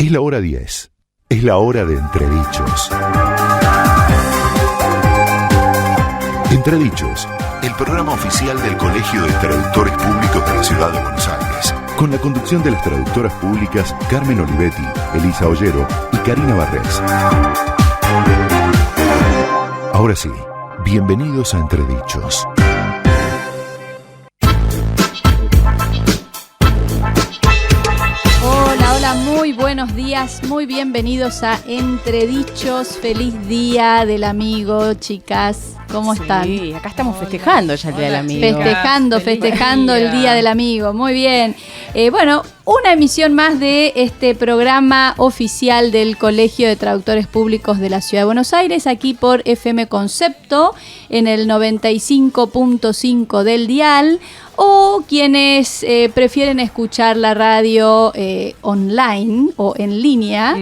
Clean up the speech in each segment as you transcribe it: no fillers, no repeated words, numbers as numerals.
Es la hora 10. Es la hora de Entredichos. Entredichos, el programa oficial del Colegio de Traductores Públicos de la Ciudad de Buenos Aires, con la conducción de las traductoras públicas Carmen Olivetti, Elisa Ollero y Karina Barrés. Ahora sí, bienvenidos a Entredichos. Muy buenos días, muy bienvenidos a Entredichos. Feliz Día del Amigo, chicas. ¿Cómo están? Sí, acá estamos festejando ya el Día del Amigo. Festejando el Día del Amigo. Muy bien. Bueno, una emisión más de este programa oficial del Colegio de Traductores Públicos de la Ciudad de Buenos Aires, aquí por FM Concepto, en el 95.5 del dial, o quienes prefieren escuchar la radio online o en línea,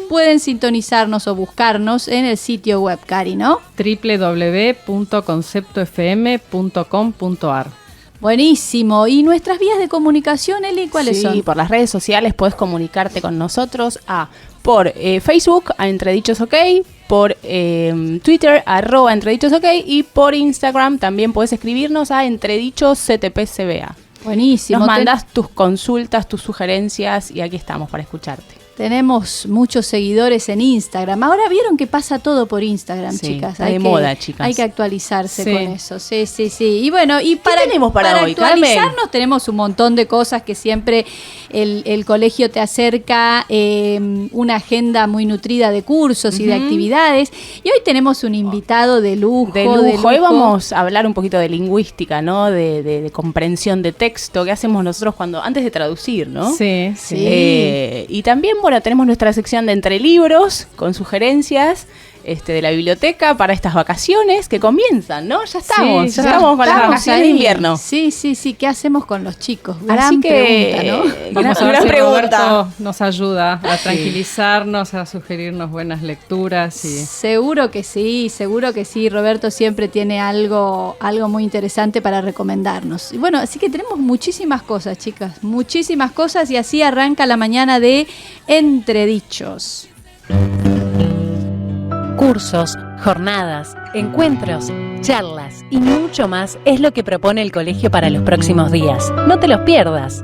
pueden sintonizarnos o buscarnos en el sitio web, Cari, ¿no? www.conceptofm.com.ar. Buenísimo. ¿Y nuestras vías de comunicación, Eli, cuáles son? Sí, por las redes sociales puedes comunicarte con nosotros por Facebook, a Entredichos OK, por Twitter, @Entredichos OK, y por Instagram también puedes escribirnos a Entredichos CTPCBA. Buenísimo. Nos mandas tus consultas, tus sugerencias y aquí estamos para escucharte. Tenemos muchos seguidores en Instagram. Ahora vieron que pasa todo por Instagram, sí, chicas. Está de moda, chicas. Hay que actualizarse con eso. Sí. Y bueno, y ¿qué tenemos para hoy, actualizarnos, Carmen? tenemos un montón de cosas que siempre el colegio te acerca, una agenda muy nutrida de cursos y de actividades. Y hoy tenemos un invitado de lujo. Hoy vamos a hablar un poquito de lingüística, ¿no? De comprensión de texto. ¿Qué hacemos nosotros antes de traducir, no? Sí. Y también, bueno, tenemos nuestra sección de Entre Libros con sugerencias de la biblioteca para estas vacaciones que comienzan, ¿no? Ya estamos con las vacaciones de invierno. Sí. ¿Qué hacemos con los chicos? Así que, pregunta, ¿no? Vamos a ver si pregunta. Roberto nos ayuda a tranquilizarnos, a sugerirnos buenas lecturas. Seguro que sí. Roberto siempre tiene algo muy interesante para recomendarnos. Y bueno, así que tenemos muchísimas cosas, chicas. Muchísimas cosas, y así arranca la mañana de Entredichos. Cursos, jornadas, encuentros, charlas y mucho más es lo que propone el colegio para los próximos días. No te los pierdas.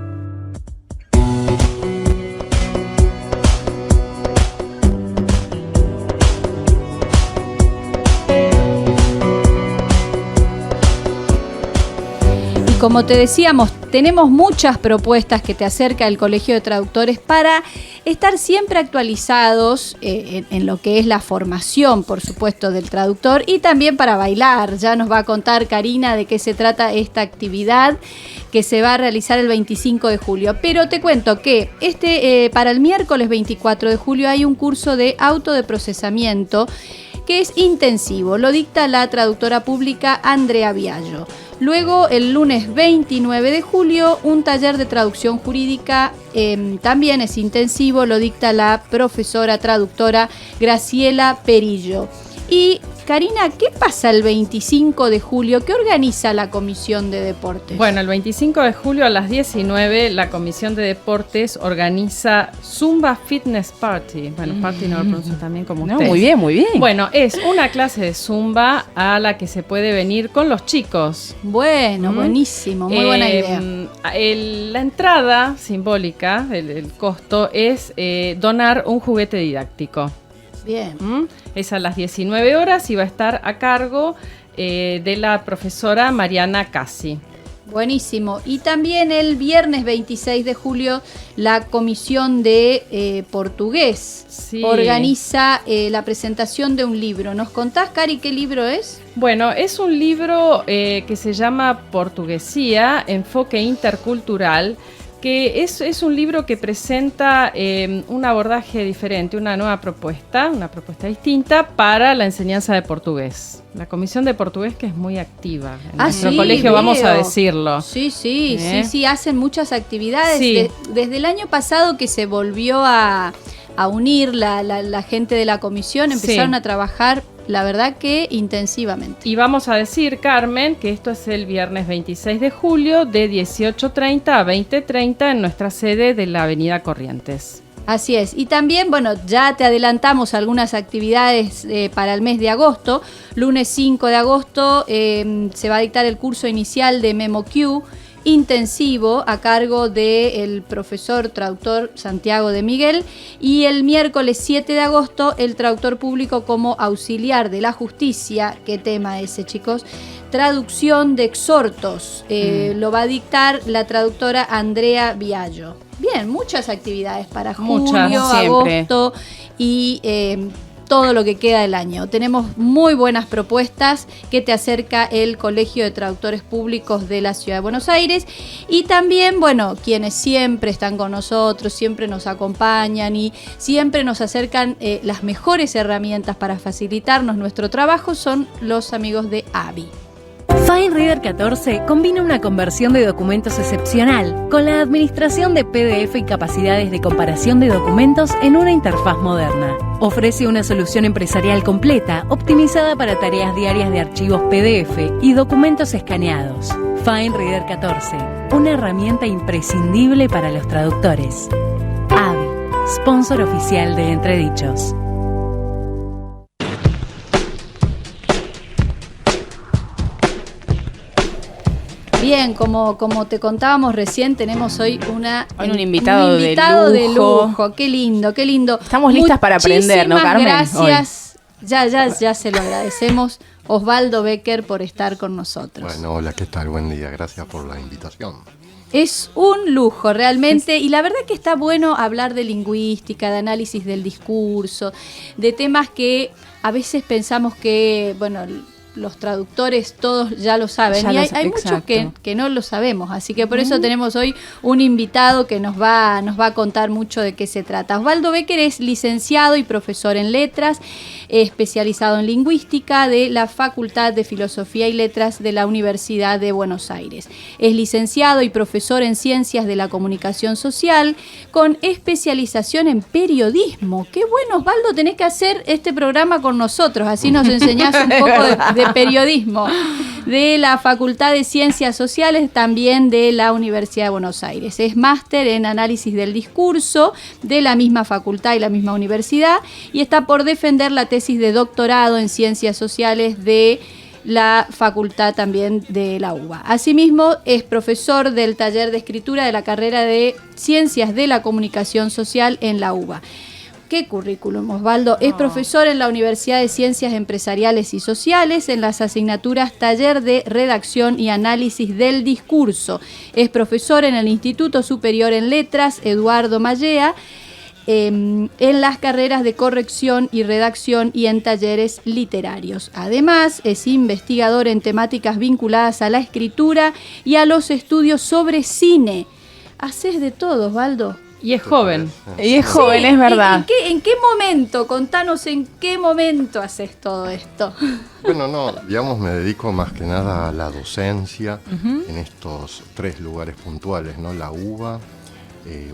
Como te decíamos, tenemos muchas propuestas que te acerca el Colegio de Traductores para estar siempre actualizados en lo que es la formación, por supuesto, del traductor, y también para bailar. Ya nos va a contar Karina de qué se trata esta actividad que se va a realizar el 25 de julio. Pero te cuento que para el miércoles 24 de julio hay un curso de auto de procesamiento que es intensivo. Lo dicta la traductora pública Andrea Viallo. Luego, el lunes 29 de julio, un taller de traducción jurídica también es intensivo, lo dicta la profesora traductora Graciela Perillo. Y, Karina, ¿qué pasa el 25 de julio? ¿Qué organiza la Comisión de Deportes? Bueno, el 25 de julio a las 19, la Comisión de Deportes organiza Zumba Fitness Party. Bueno, party no lo pronuncio también como ustedes. Muy bien. Bueno, es una clase de Zumba a la que se puede venir con los chicos. Bueno, buenísimo, muy buena idea. La entrada simbólica, el costo, es donar un juguete didáctico. Bien. Es a las 19 horas y va a estar a cargo de la profesora Mariana Casi. Buenísimo. Y también el viernes 26 de julio la Comisión de Portugués organiza la presentación de un libro. ¿Nos contás, Cari, qué libro es? Bueno, es un libro que se llama Portuguesía, enfoque intercultural, que es un libro que presenta un abordaje diferente, una nueva propuesta, una propuesta distinta para la enseñanza de portugués. La Comisión de Portugués, que es muy activa en nuestro colegio, veo. vamos a decirlo. Sí, hacen muchas actividades. Sí. Desde el año pasado que se volvió a unir la gente de la comisión, empezaron a trabajar, la verdad que intensivamente. Y vamos a decir, Carmen, que esto es el viernes 26 de julio de 18:30 a 20:30 en nuestra sede de la Avenida Corrientes. Así es. Y también, bueno, ya te adelantamos algunas actividades para el mes de agosto. Lunes 5 de agosto se va a dictar el curso inicial de MemoQ intensivo a cargo del profesor traductor Santiago de Miguel, y el miércoles 7 de agosto el traductor público como auxiliar de la justicia. ¿Qué tema ese, chicos? Traducción de exhortos. Lo va a dictar la traductora Andrea Viallo. Bien, muchas actividades para julio, agosto y todo lo que queda del año. Tenemos muy buenas propuestas que te acerca el Colegio de Traductores Públicos de la Ciudad de Buenos Aires, y también, bueno, quienes siempre están con nosotros, siempre nos acompañan y siempre nos acercan las mejores herramientas para facilitarnos nuestro trabajo son los amigos de AVI. FineReader 14 combina una conversión de documentos excepcional con la administración de PDF y capacidades de comparación de documentos en una interfaz moderna. Ofrece una solución empresarial completa, optimizada para tareas diarias de archivos PDF y documentos escaneados. FineReader 14, una herramienta imprescindible para los traductores. AVI, sponsor oficial de Entredichos. Bien, como te contábamos recién, tenemos hoy un invitado de lujo. Qué lindo, qué lindo. Estamos listas para aprender, ¿no, Carmen? Gracias. Ya se lo agradecemos, Osvaldo Becker, por estar con nosotros. Bueno, hola, ¿qué tal? Buen día, gracias por la invitación. Es un lujo realmente, y la verdad que está bueno hablar de lingüística, de análisis del discurso, de temas que a veces pensamos que, bueno, los traductores todos ya lo saben, y hay muchos que no lo sabemos, así que por eso tenemos hoy un invitado que nos va a contar mucho de qué se trata. Osvaldo Becker es licenciado y profesor en letras, especializado en lingüística de la Facultad de Filosofía y Letras de la Universidad de Buenos Aires. Es licenciado y profesor en Ciencias de la Comunicación Social con especialización en periodismo. Qué bueno, Osvaldo, tenés que hacer este programa con nosotros, así nos enseñás un poco de periodismo, de la Facultad de Ciencias Sociales, también de la Universidad de Buenos Aires. Es máster en análisis del discurso de la misma facultad y la misma universidad, y está por defender la tesis de doctorado en Ciencias Sociales de la facultad también de la UBA. Asimismo, es profesor del taller de escritura de la carrera de Ciencias de la Comunicación Social en la UBA. ¿Qué currículum, Osvaldo? Es profesor en la Universidad de Ciencias Empresariales y Sociales en las asignaturas Taller de Redacción y Análisis del Discurso. Es profesor en el Instituto Superior en Letras Eduardo Mallea, en las carreras de Corrección y Redacción y en talleres literarios. Además, es investigador en temáticas vinculadas a la escritura y a los estudios sobre cine. Haces de todo, Osvaldo. Y es joven. Y es joven, es verdad. ¿En qué momento? Contanos en qué momento haces todo esto. Bueno, digamos, me dedico más que nada a la docencia en estos 3 lugares puntuales, ¿no? La UBA,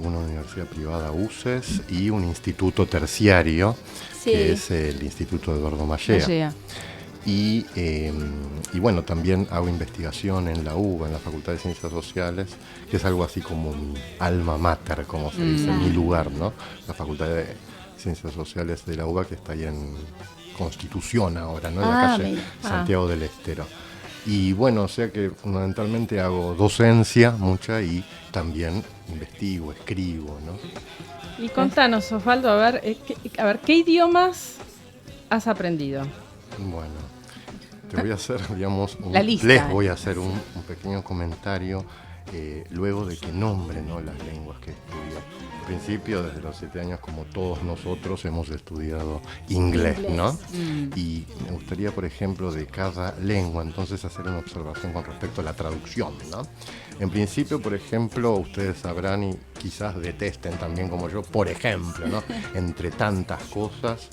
una universidad privada, UCES, y un instituto terciario, que es el Instituto Eduardo Mallea. Y bueno, también hago investigación en la UBA, en la Facultad de Ciencias Sociales, que es algo así como mi alma mater, como se dice, mi lugar, ¿no? La Facultad de Ciencias Sociales de la UBA, que está ahí en Constitución ahora, ¿no? En la calle Santiago del Estero. Y bueno, o sea que fundamentalmente hago docencia mucha y también investigo, escribo, ¿no? Y contanos, Osvaldo, a ver, ¿qué idiomas has aprendido? Bueno, te voy a hacer, digamos, les voy a hacer un pequeño comentario luego de que nombre, ¿no?, las lenguas que estudio. Al principio, desde los 7 años, como todos nosotros, hemos estudiado inglés, ¿no? Y me gustaría, por ejemplo, de cada lengua, entonces, hacer una observación con respecto a la traducción, ¿no? En principio, por ejemplo, ustedes sabrán y quizás detesten también como yo, por ejemplo, ¿no?, entre tantas cosas,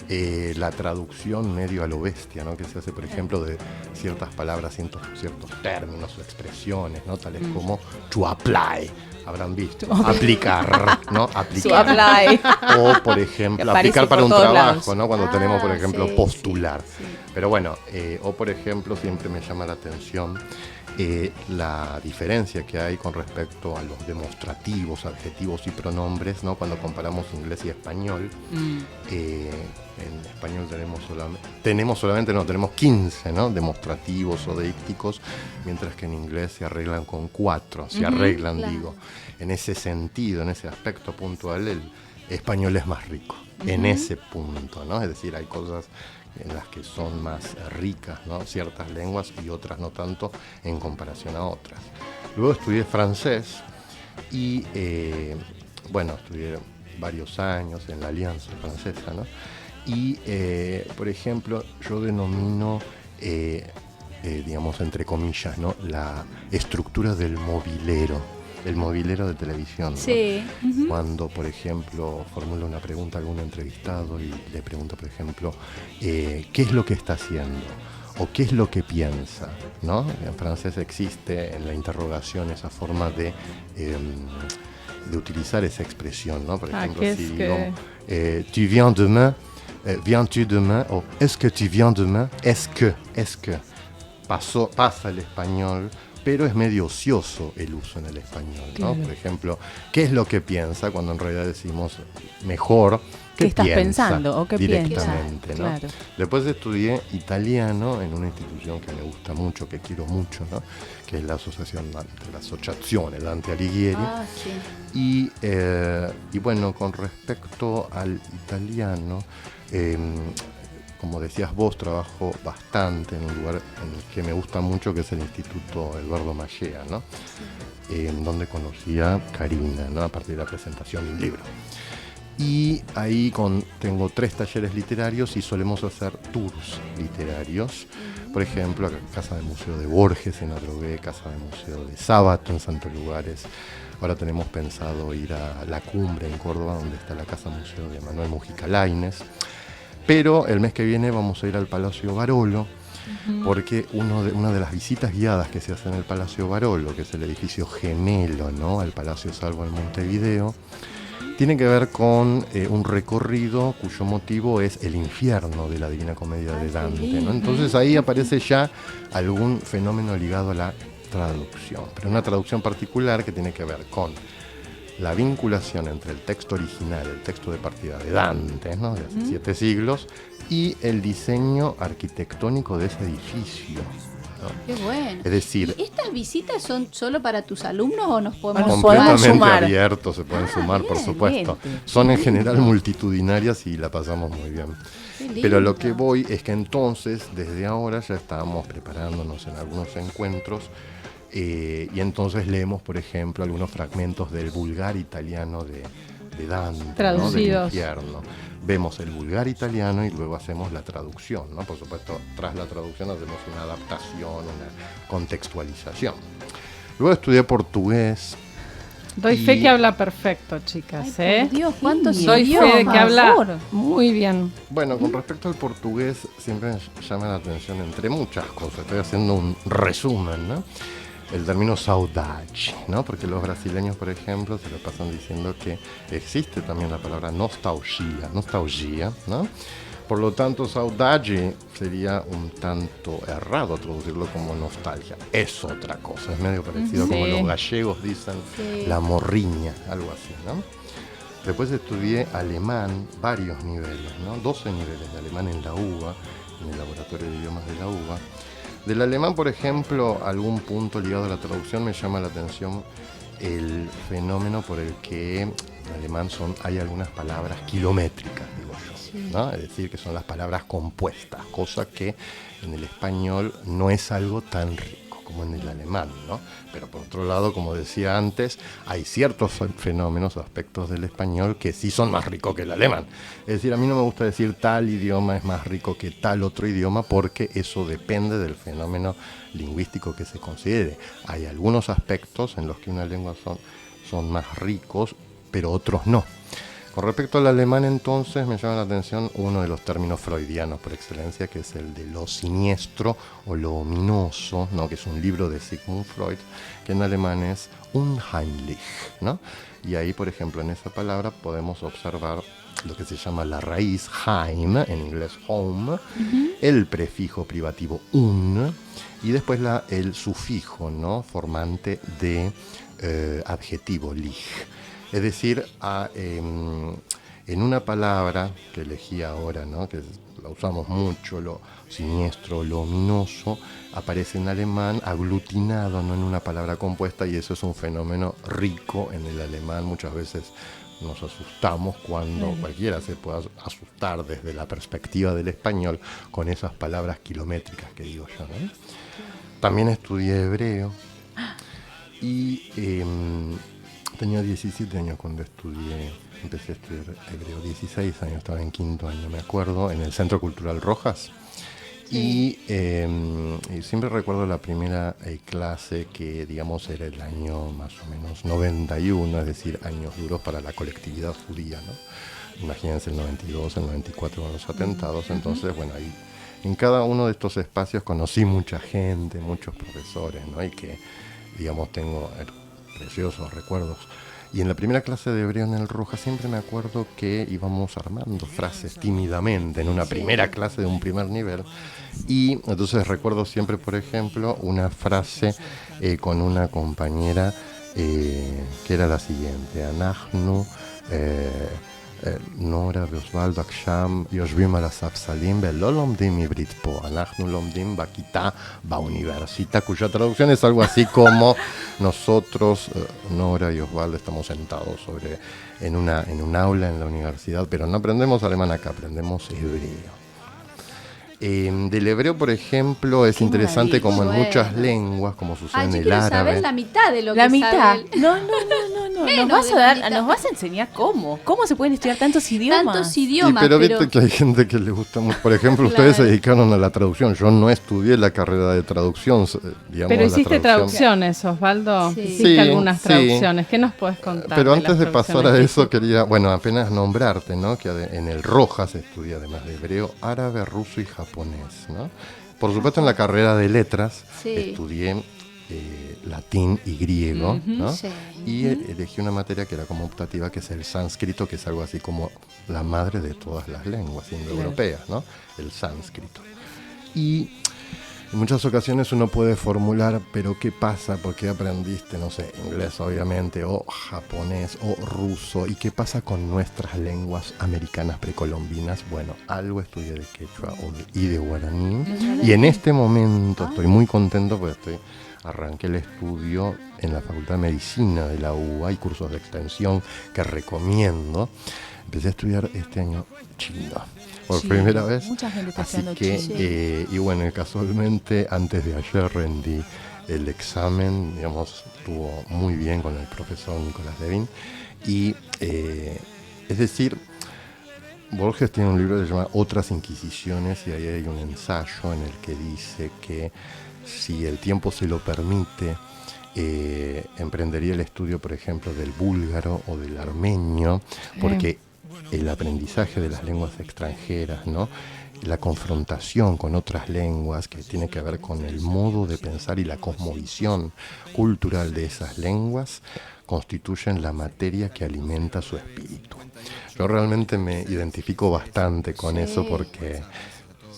la traducción medio a lo bestia, ¿no?, que se hace, por ejemplo, de ciertas palabras, ciertos términos o expresiones, ¿no?, tales como to apply, habrán visto, aplicar, ¿no? Aplicar. Apply. O, por ejemplo, aplicar para un trabajo, ¿no?, cuando tenemos, por ejemplo, postular. Sí. Pero bueno, o por ejemplo, siempre me llama la atención la diferencia que hay con respecto a los demostrativos, adjetivos y pronombres, ¿no? Cuando comparamos inglés y español. En español tenemos 15, ¿no? Demostrativos o deícticos, mientras que en inglés se arreglan con 4, claro. En ese sentido, en ese aspecto puntual, el español es más rico, en ese punto, ¿no? Es decir, hay cosas en las que son más ricas, ¿no? Ciertas lenguas y otras no tanto en comparación a otras. Luego estudié francés y, estudié varios años en la Alianza Francesa, ¿no? Y, por ejemplo, yo denomino, digamos, entre comillas, ¿no? La estructura del mobilero. El mobilero de televisión, ¿no? Sí. Cuando, por ejemplo, formula una pregunta a algún entrevistado y le pregunta, por ejemplo, ¿qué es lo que está haciendo? ¿O qué es lo que piensa? ¿No? En francés existe en la interrogación esa forma de utilizar esa expresión, ¿no? Por ejemplo, si digo, ¿tu viens-tu demain? O ¿est-ce que tu viens demain? ¿Es que? Pasa el español, pero es medio ocioso el uso en el español, ¿no? Claro. Por ejemplo, ¿qué es lo que piensa? Cuando en realidad decimos mejor, ¿qué estás pensando? ¿O qué directamente, piensas? ¿No? Claro. Después estudié italiano en una institución que me gusta mucho, que quiero mucho, ¿no? Que es la Asociación de la Associazione Dante Alighieri. Sí. Y bueno, con respecto al italiano, como decías vos, trabajo bastante en un lugar en el que me gusta mucho, que es el Instituto Eduardo Machea, ¿no? En donde conocí a Karina, ¿no? A partir de la presentación de un libro. Y ahí tengo 3 talleres literarios y solemos hacer tours literarios. Por ejemplo, Casa de Museo de Borges en Adrogué, Casa de Museo de Sábato en Santos Lugares. Ahora tenemos pensado ir a La Cumbre en Córdoba, donde está la Casa Museo de Manuel Mujica Lainez. Pero el mes que viene vamos a ir al Palacio Barolo, porque una de las visitas guiadas que se hace en el Palacio Barolo, que es el edificio gemelo, ¿no? Al Palacio Salvo en Montevideo, tiene que ver con un recorrido cuyo motivo es el infierno de la Divina Comedia de Dante, ¿no? Entonces ahí aparece ya algún fenómeno ligado a la traducción, pero una traducción particular que tiene que ver con la vinculación entre el texto original, el texto de partida de Dante, ¿no? De hace 7 siglos, y el diseño arquitectónico de ese edificio, ¿no? Qué bueno. Es decir, ¿y estas visitas son solo para tus alumnos o nos podemos completamente sumar? abiertos, se pueden sumar, bien, por supuesto. Son en general multitudinarias y la pasamos muy bien. Pero lo que voy es que entonces, desde ahora ya estábamos preparándonos en algunos encuentros. Y entonces leemos, por ejemplo, algunos fragmentos del Vulgar italiano de Dante, ¿no? Del infierno. Vemos el Vulgar italiano y luego hacemos la traducción, ¿no? Por supuesto, tras la traducción hacemos una adaptación, una contextualización. Luego estudié portugués. Doy fe que habla perfecto, chicas. Ay, por Dios, ¿cuántos Doy fe de que habla muy bien. Bueno, con respecto al portugués, siempre me llama la atención entre muchas cosas. Estoy haciendo un resumen, ¿no? El término saudade, ¿no? Porque los brasileños, por ejemplo, se lo pasan diciendo que existe también la palabra nostalgia, ¿no? Por lo tanto, saudade sería un tanto errado traducirlo como nostalgia. Es otra cosa, es medio parecido como los gallegos dicen la morriña, algo así, ¿no? Después estudié alemán, varios niveles, ¿no? 12 niveles de alemán en la UBA, en el Laboratorio de Idiomas de la UBA. Del alemán, por ejemplo, algún punto ligado a la traducción me llama la atención el fenómeno por el que en alemán hay algunas palabras kilométricas, digo yo, ¿no? Es decir, que son las palabras compuestas, cosa que en el español no es algo tan rico como en el alemán, ¿no? Pero por otro lado, como decía antes, hay ciertos fenómenos o aspectos del español que sí son más ricos que el alemán. Es decir, a mí no me gusta decir tal idioma es más rico que tal otro idioma porque eso depende del fenómeno lingüístico que se considere. Hay algunos aspectos en los que una lengua son más ricos, pero otros no. Con respecto al alemán, entonces, me llama la atención uno de los términos freudianos por excelencia, que es el de lo siniestro o lo ominoso, ¿no? Que es un libro de Sigmund Freud, que en alemán es unheimlich, ¿no? Y ahí, por ejemplo, en esa palabra podemos observar lo que se llama la raíz Heim, en inglés home, el prefijo privativo un, y después el sufijo, ¿no? Formante de adjetivo lich. Es decir, en una palabra que elegí ahora, ¿no? Que la usamos mucho, lo siniestro, lo ominoso, aparece en alemán aglutinado, no en una palabra compuesta, y eso es un fenómeno rico en el alemán. Muchas veces nos asustamos cuando cualquiera se puede asustar desde la perspectiva del español con esas palabras kilométricas que digo yo, ¿no? También estudié hebreo y tenía 17 años cuando empecé a estudiar hebreo, 16 años, estaba en quinto año, me acuerdo, en el Centro Cultural Rojas. Sí. Y siempre recuerdo la primera clase que, digamos, era el año más o menos 91, es decir, años duros para la colectividad judía, ¿no? Imagínense el 92, el 94 con los atentados. Entonces, bueno, ahí en cada uno de estos espacios conocí mucha gente, muchos profesores, ¿no? Y que, digamos, tengo preciosos recuerdos. Y en la primera clase de hebreo en el Rojas siempre me acuerdo que íbamos armando frases tímidamente en una primera clase de un primer nivel. Y entonces recuerdo siempre, por ejemplo, una frase con una compañera que era la siguiente: Anachnu נורה ואוסוולדו שם יושבים על הספסלים ולא לומדים עברית פה, אנחנו לומדים בכיתה באוניברסיטה, cuya traducción es algo así como nosotros, Nora y Osvaldo, estamos sentados en un aula en la universidad, pero no aprendemos alemán acá, aprendemos hebreo. Del hebreo, por ejemplo, es interesante como en muchas lenguas, como sucede en el árabe. Saber la mitad de lo que La mitad. sabe No. Nos vas a enseñar cómo se pueden estudiar tantos idiomas. Tantos idiomas. Pero viste que hay gente que le gusta mucho. Por ejemplo, Claro. ustedes se dedicaron a la traducción. Yo no estudié la carrera de traducción, digamos. Pero la hiciste traducciones, Osvaldo. Sí. Hiciste Sí, algunas sí. traducciones. ¿Qué nos puedes contar? Pero antes las de pasar a traducciones eso, que quería, bueno, apenas nombrarte, ¿no? Que en el Rojas se estudia, además de hebreo, árabe, ruso y japonés, ¿no? Por supuesto, en la carrera de letras Sí. estudié latín y griego, ¿no? Sí. Y elegí una materia que era como optativa, que es el sánscrito, que es algo así como la madre de todas las lenguas indoeuropeas, ¿no? El sánscrito. Y en muchas ocasiones uno puede formular, pero ¿qué pasa? ¿Por qué aprendiste, no sé, inglés obviamente, o japonés, o ruso? ¿Y qué pasa con nuestras lenguas americanas precolombinas? Bueno, algo estudié de quechua y de guaraní. Y en este momento estoy muy contento porque arranqué el estudio en la Facultad de Medicina de la UBA. Hay cursos de extensión que recomiendo. Empecé a estudiar este año chino. Por primera vez. Mucha gente está Así estudiando que, chino. y bueno, casualmente antes de ayer rendí el examen, digamos, estuvo muy bien con el profesor Nicolás Levin. Y es decir, Borges tiene un libro que se llama Otras Inquisiciones, y ahí hay un ensayo en el que dice que si el tiempo se lo permite, emprendería el estudio, por ejemplo, del búlgaro o del armenio, porque el aprendizaje de las lenguas extranjeras, ¿no? La confrontación con otras lenguas, que tiene que ver con el modo de pensar y la cosmovisión cultural de esas lenguas, constituyen la materia que alimenta su espíritu. Yo realmente me identifico bastante con eso, porque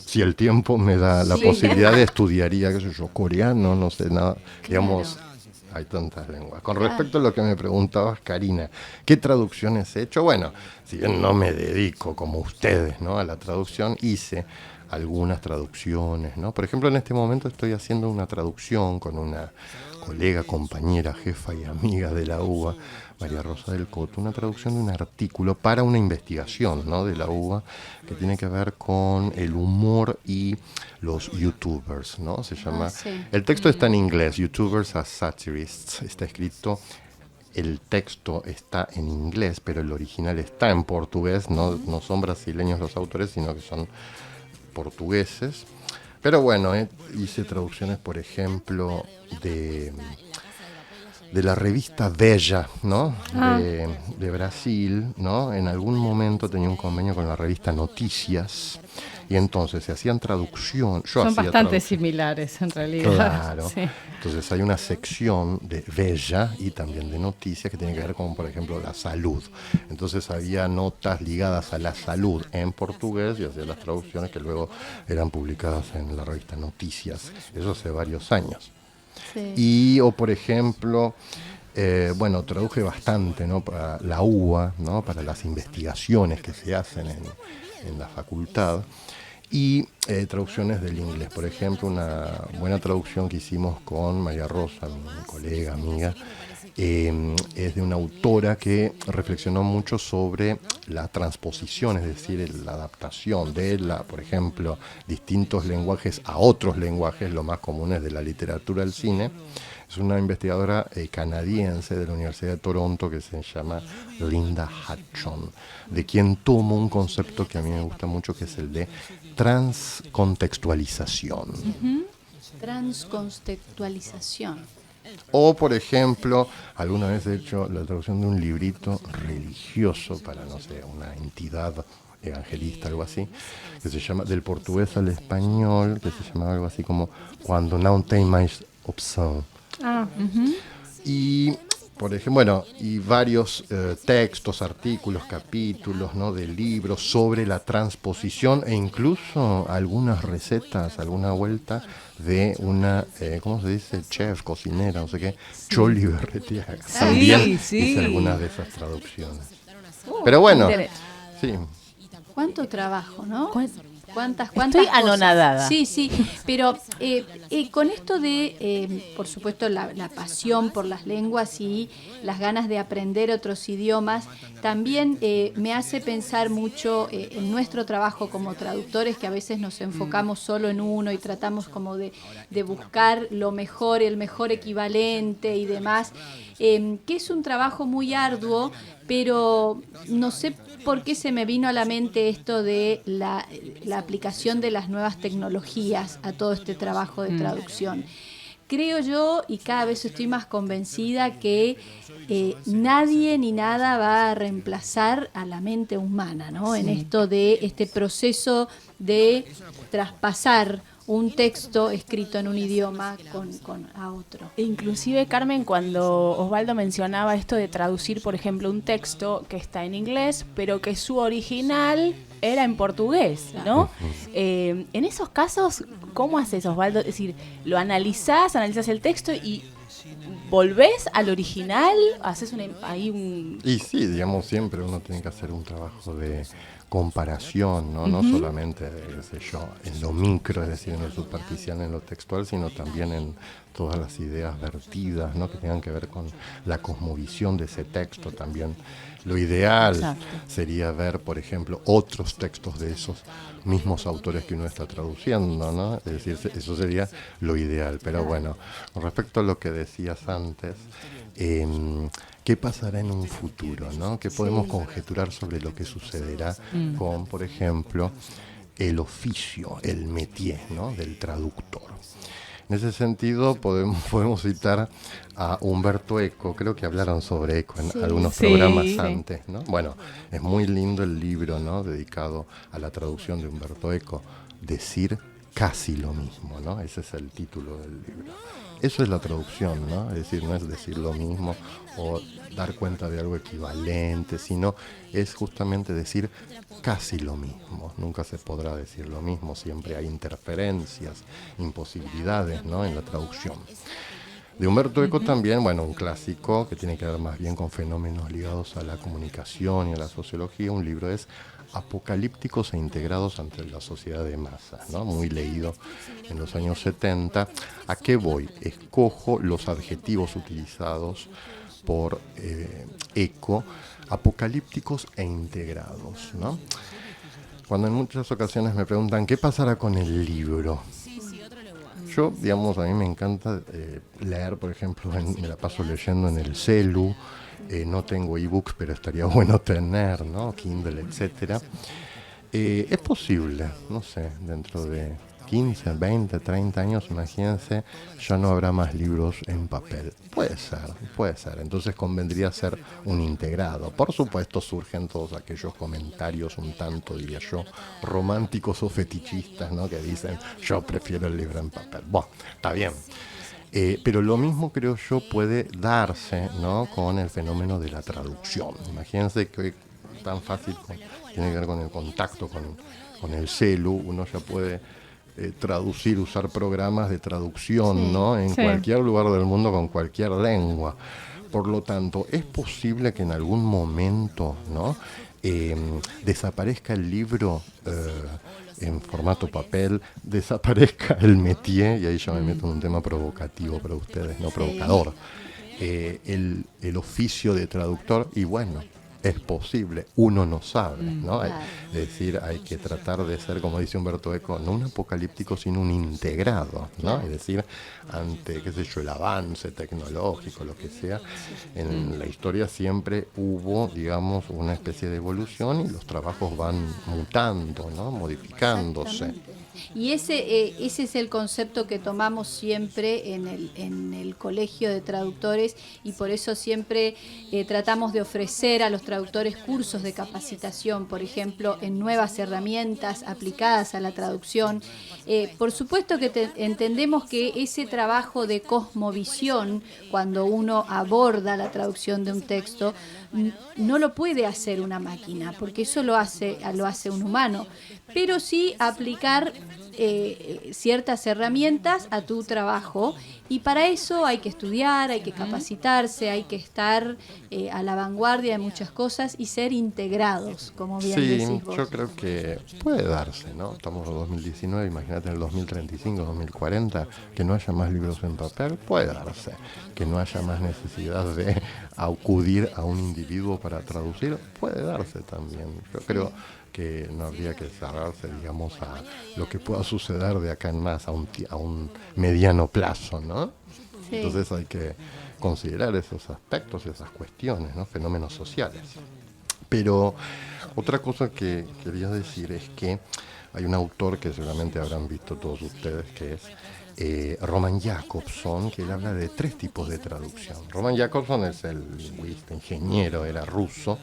si el tiempo me da la posibilidad de estudiaría, qué sé yo, coreano, no sé, nada, digamos. Hay tantas lenguas. Con respecto a lo que me preguntabas, Karina, ¿qué traducciones he hecho? Bueno, si bien no me dedico como ustedes, ¿no?, a la traducción, hice algunas traducciones, ¿no? Por ejemplo, en este momento estoy haciendo una traducción con una colega, compañera, jefa y amiga de la UBA, María Rosa del Coto, una traducción de un artículo para una investigación, ¿no?, de la UBA, que tiene que ver con el humor y los youtubers, ¿no? Se llama. El texto está en inglés, YouTubers as Satirists, está escrito. El texto está en inglés, pero el original está en portugués. No son brasileños los autores, sino que son portugueses. Pero bueno, hice traducciones, por ejemplo, de la revista Veja, ¿no? De Brasil, ¿no? En algún momento tenía un convenio con la revista Noticias y entonces se hacían traducción. Son bastante similares en realidad. Claro. Sí. Entonces hay una sección de Veja y también de Noticias que tiene que ver con, por ejemplo, la salud. Entonces había notas ligadas a la salud en portugués y hacía las traducciones que luego eran publicadas en la revista Noticias. Eso hace varios años. Sí. Y, o por ejemplo, bueno, traduje bastante, ¿no? Para la UBA, ¿no? Para las investigaciones que se hacen en la facultad. Y traducciones del inglés. Por ejemplo, una buena traducción que hicimos con María Rosa, mi colega, amiga, es de una autora que reflexionó mucho sobre la transposición, es decir, la adaptación de, por ejemplo, distintos lenguajes a otros lenguajes, lo más comunes de la literatura al cine. Es una investigadora canadiense de la Universidad de Toronto que se llama Linda Hutchon, de quien tomo un concepto que a mí me gusta mucho, que es el de transcontextualización. Transcontextualización. O, por ejemplo, alguna vez he hecho la traducción de un librito religioso para, no sé, una entidad evangelista, algo así, que se llama, del portugués al español, que se llama algo así como Cuando não tem mais opção. Y, por ejemplo, bueno, y varios textos, artículos, capítulos, ¿no? De libros sobre la transposición e incluso algunas recetas, alguna vuelta de una, ¿cómo se dice? Chef, cocinera, no sé qué, Choli Berretiaga. También hice algunas de esas traducciones. Pero bueno, sí. ¿Cuánto trabajo, no? ¿Cuántas Estoy cosas? anonadada. Sí, pero con esto de, por supuesto, la pasión por las lenguas y las ganas de aprender otros idiomas, también me hace pensar mucho en nuestro trabajo como traductores, que a veces nos enfocamos solo en uno y tratamos como de buscar lo mejor, el mejor equivalente y demás, que es un trabajo muy arduo, pero no sé por qué se me vino a la mente esto de la aplicación de las nuevas tecnologías a todo este trabajo de traducción. Creo yo, y cada vez estoy más convencida, que nadie ni nada va a reemplazar a la mente humana, ¿no? En esto de este proceso de traspasar un texto escrito en un idioma a otro. Inclusive, Carmen, cuando Osvaldo mencionaba esto de traducir, por ejemplo, un texto que está en inglés, pero que su original era en portugués, ¿no? En esos casos, ¿cómo haces, Osvaldo? Es decir, ¿lo analizás el texto y volvés al original? ¿Haces ahí un...? Y sí, digamos, siempre uno tiene que hacer un trabajo de comparación, ¿no? No solamente, qué sé yo, en lo micro, es decir, en lo superficial, en lo textual, sino también en todas las ideas vertidas, ¿no? Que tengan que ver con la cosmovisión de ese texto también. Lo ideal sería ver, por ejemplo, otros textos de esos mismos autores que uno está traduciendo, ¿no? Es decir, eso sería lo ideal. Pero bueno, con respecto a lo que decías antes, ¿qué pasará en un futuro, ¿no? ¿Qué podemos conjeturar sobre lo que sucederá con, por ejemplo, el oficio, el métier, ¿no? Del traductor? En ese sentido podemos citar a Umberto Eco. Creo que hablaron sobre Eco en algunos programas antes, ¿no? Bueno, es muy lindo el libro, ¿no? Dedicado a la traducción de Umberto Eco, Decir casi lo mismo, ¿no? Ese es el título del libro. Eso es la traducción, ¿no? Es decir, no es decir lo mismo o dar cuenta de algo equivalente, sino es justamente decir casi lo mismo. Nunca se podrá decir lo mismo, siempre hay interferencias, imposibilidades, ¿no? En la traducción. De Umberto Eco también, bueno, un clásico que tiene que ver más bien con fenómenos ligados a la comunicación y a la sociología. Un libro es Apocalípticos e integrados ante la sociedad de masas, ¿no? Muy leído en los años 70. ¿A qué voy? Escojo los adjetivos utilizados por Eco, apocalípticos e integrados, ¿no? Cuando en muchas ocasiones me preguntan ¿qué pasará con el libro? Yo, digamos, a mí me encanta leer, por ejemplo, me la paso leyendo en el celu. No tengo ebooks, pero estaría bueno tener, ¿no? Kindle, etcétera. Es posible, no sé, dentro de 15, 20, 30 años, imagínense, ya no habrá más libros en papel. Puede ser. Entonces convendría hacer un integrado. Por supuesto surgen todos aquellos comentarios un tanto, diría yo, románticos o fetichistas, ¿no? Que dicen, yo prefiero el libro en papel. Bueno, está bien. Pero lo mismo, creo yo, puede darse, ¿no? Con el fenómeno de la traducción. Imagínense que hoy tan fácil tiene que ver con el contacto con el celu, uno ya puede traducir, usar programas de traducción, ¿no? En cualquier lugar del mundo con cualquier lengua. Por lo tanto, es posible que en algún momento, ¿no? Desaparezca el libro en formato papel, desaparezca el métier, y ahí ya me meto en un tema provocativo para ustedes, no provocador, el oficio de traductor, y bueno, es posible, uno no sabe, ¿no? Claro. Es decir, hay que tratar de ser, como dice Humberto Eco, no un apocalíptico, sino un integrado, ¿no? Claro. Es decir, ante, qué sé yo, el avance tecnológico, lo que sea, en la historia siempre hubo, digamos, una especie de evolución y los trabajos van mutando, ¿no? Modificándose. Y ese es el concepto que tomamos siempre en el Colegio de Traductores, y por eso siempre tratamos de ofrecer a los traductores cursos de capacitación, por ejemplo, en nuevas herramientas aplicadas a la traducción. Por supuesto que entendemos que ese trabajo de cosmovisión, cuando uno aborda la traducción de un texto, no lo puede hacer una máquina, porque eso lo hace un humano, pero sí aplicar ciertas herramientas a tu trabajo, y para eso hay que estudiar, hay que capacitarse, hay que estar a la vanguardia de muchas cosas y ser integrados, como bien decís vos. Yo creo que puede darse, ¿no? Estamos en 2019, imagínate en el 2035, 2040, que no haya más libros en papel, puede darse. Que no haya más necesidad de acudir a un individuo para traducir, puede darse también. Yo creo que no habría que cerrarse, digamos, a lo que pueda suceder de acá en más, a un mediano plazo, ¿no? Sí. Entonces hay que considerar esos aspectos, esas cuestiones, ¿no? Fenómenos sociales. Pero otra cosa que quería decir es que hay un autor que seguramente habrán visto todos ustedes, que es Roman Jakobson, que él habla de 3 tipos de traducción. Roman Jakobson es el lingüista, ingeniero, era ruso,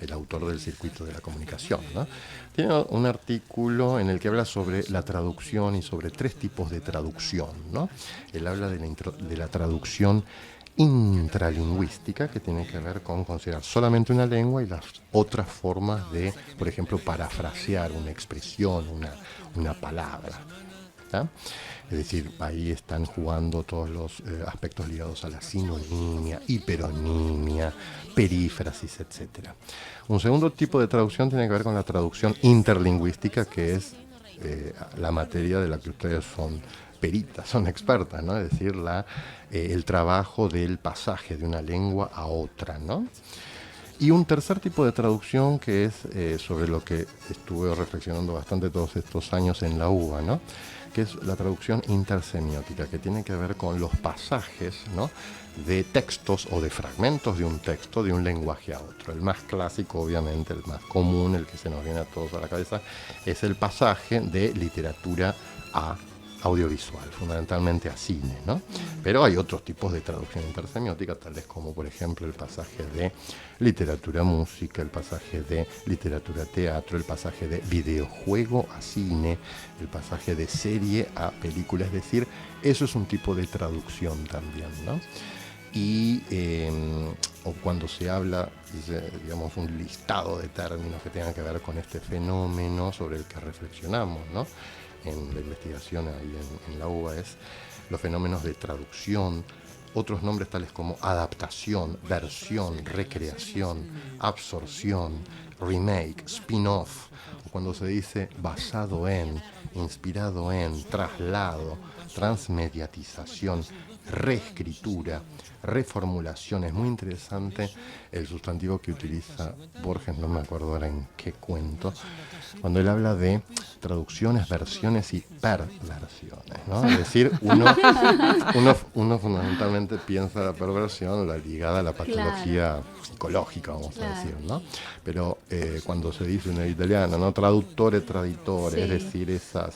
el autor del Circuito de la Comunicación, ¿no? Tiene un artículo en el que habla sobre la traducción y sobre 3 tipos de traducción, ¿no? Él habla de la traducción intralingüística, que tiene que ver con considerar solamente una lengua y las otras formas de, por ejemplo, parafrasear una expresión, una palabra, ¿tá? Es decir, ahí están jugando todos los aspectos ligados a la sinonimia, hiperonimia, perífrasis, etc. Un segundo tipo de traducción tiene que ver con la traducción interlingüística, que es la materia de la que ustedes son peritas, son expertas, ¿no? Es decir, el trabajo del pasaje de una lengua a otra, ¿no? Y un tercer tipo de traducción, que es sobre lo que estuve reflexionando bastante todos estos años en la UBA, ¿no? Que es la traducción intersemiótica, que tiene que ver con los pasajes, ¿no? De textos o de fragmentos de un texto de un lenguaje a otro. El más clásico, obviamente, el más común, el que se nos viene a todos a la cabeza, es el pasaje de literatura a audiovisual, fundamentalmente a cine, ¿no? Pero hay otros tipos de traducción intersemiótica, tales como, por ejemplo, el pasaje de literatura a música, el pasaje de literatura a teatro, el pasaje de videojuego a cine, el pasaje de serie a película. Es decir, eso es un tipo de traducción también, ¿no? Y o cuando se habla, digamos, un listado de términos que tengan que ver con este fenómeno sobre el que reflexionamos, ¿no? En la investigación ahí en la UBA, es los fenómenos de traducción, otros nombres tales como adaptación, versión, recreación, absorción, remake, spin-off, o cuando se dice basado en, inspirado en, traslado, transmediatización, reescritura, reformulación. Es muy interesante el sustantivo que utiliza Borges, no me acuerdo ahora en qué cuento, cuando él habla de traducciones, versiones y perversiones, ¿no? Es decir, uno fundamentalmente piensa la perversión, la ligada a la patología psicológica, vamos a decir, ¿no? Pero cuando se dice en el italiano, ¿no? Traduttore, traditore, es decir, esas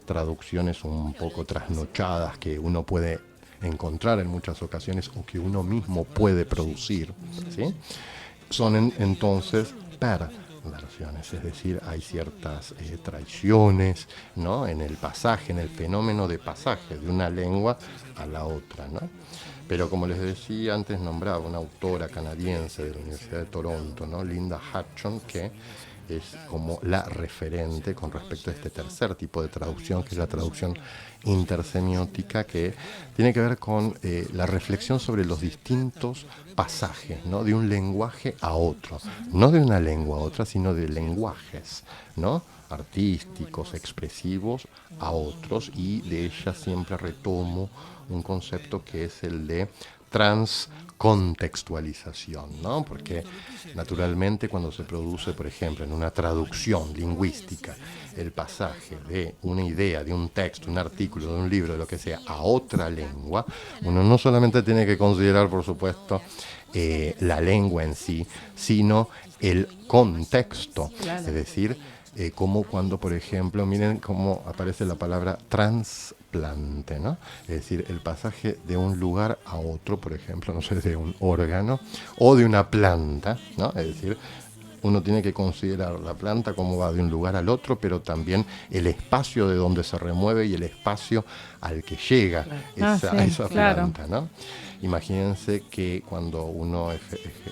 traducciones un poco trasnochadas que uno puede encontrar en muchas ocasiones o que uno mismo puede producir, ¿sí? Son entonces perversiones, es decir, hay ciertas traiciones, ¿no?, en el pasaje, en el fenómeno de pasaje de una lengua a la otra, ¿no? Pero como les decía, antes nombraba una autora canadiense de la Universidad de Toronto, ¿no?, Linda Hutchon, que es como la referente con respecto a este tercer tipo de traducción, que es la traducción intersemiótica, que tiene que ver con la reflexión sobre los distintos pasajes, ¿no?, de un lenguaje a otro, no de una lengua a otra, sino de lenguajes, ¿no?, artísticos, expresivos a otros, y de ella siempre retomo un concepto que es el de transcontextualización, ¿no? Porque naturalmente cuando se produce, por ejemplo, en una traducción lingüística, el pasaje de una idea, de un texto, un artículo, de un libro, de lo que sea, a otra lengua, uno no solamente tiene que considerar, por supuesto, la lengua en sí, sino el contexto, claro. Es decir, como cuando, por ejemplo, miren cómo aparece la palabra trasplante, ¿no? Es decir, el pasaje de un lugar a otro, por ejemplo, no sé, de un órgano o de una planta, ¿no? Es decir, uno tiene que considerar la planta como va de un lugar al otro, pero también el espacio de donde se remueve y el espacio al que llega esa planta, ¿no? Imagínense que cuando uno